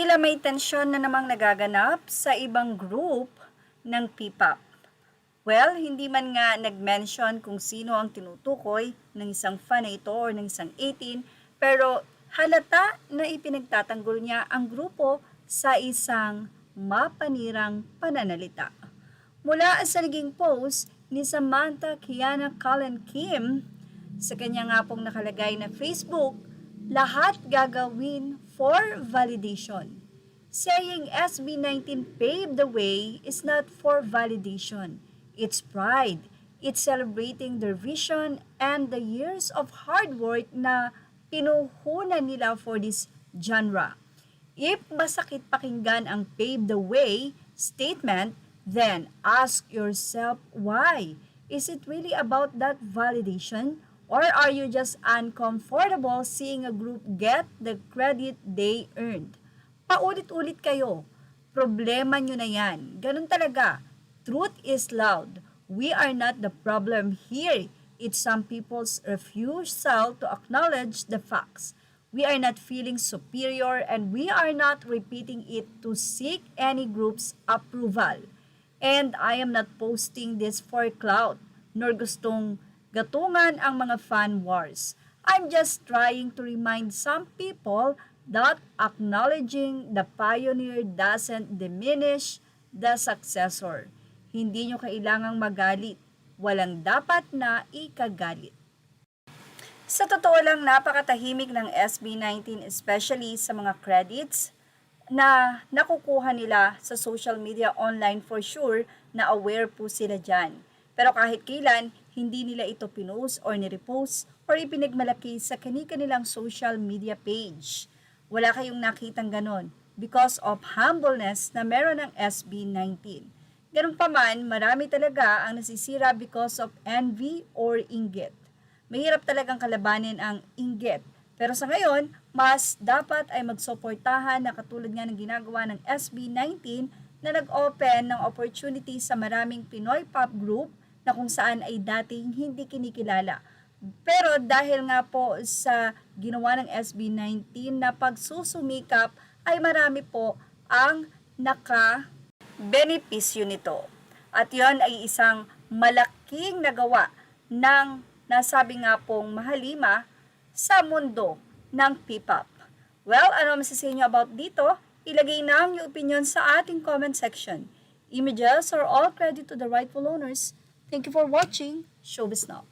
Tila may tensyon na namang nagaganap sa ibang group ng P-pop. Well, hindi man nga nag-mention kung sino ang tinutukoy ng isang fan na ito or ng isang 18, pero halata na ipinagtatanggol niya ang grupo sa isang mapanirang pananalita. Mula sa naging post ni Samantha Kiana Cullen Kim, sa kanya nga pong nakalagay na Facebook, lahat gagawin for validation. Saying SB19 paved the way is not for validation. It's pride. It's celebrating their vision and the years of hard work na pinuhunan nila for this genre. If masakit pakinggan ang pave the way statement, then ask yourself why. Is it really about that validation? Or are you just uncomfortable seeing a group get the credit they earned? Paulit-ulit kayo. Problema nyo na yan. Ganun talaga. Truth is loud. We are not the problem here. It's some people's refusal to acknowledge the facts. We are not feeling superior and we are not repeating it to seek any group's approval. And I am not posting this for clout, nor gustong gatungan ang mga fan wars. I'm just trying to remind some people that acknowledging the pioneer doesn't diminish the successor. Hindi nyo kailangang magalit. Walang dapat na ikagalit. Sa totoo lang, napakatahimik ng SB19, especially sa mga credits na nakukuha nila sa social media online for sure na aware po sila dyan. Pero kahit kailan, hindi nila ito pinost or nirepost or ipinagmalaki sa kanilang social media page. Wala kayong nakitang ganon because of humbleness na meron ng SB19. Ganun pa man, marami talaga ang nasisira because of envy or inggit. Mahirap talagang kalabanin ang inggit. Pero sa ngayon, mas dapat ay magsuportahan na katulad nga ng ginagawa ng SB19 na nag-open ng opportunity sa maraming Pinoy pop group na kung saan ay dating hindi kinikilala. Pero dahil nga po sa ginawa ng SB19 na pagsusumikap ay marami po ang naka-benepisyo nito. At yon ay isang malaking nagawa ng nasabi nga pong mahalima sa mundo ng P-pop. Well, ano masasabi niyo about dito? Ilagay na ang iyong opinion sa ating comment section. Images are all credit to the rightful owners. Thank you for watching Showbiz Now.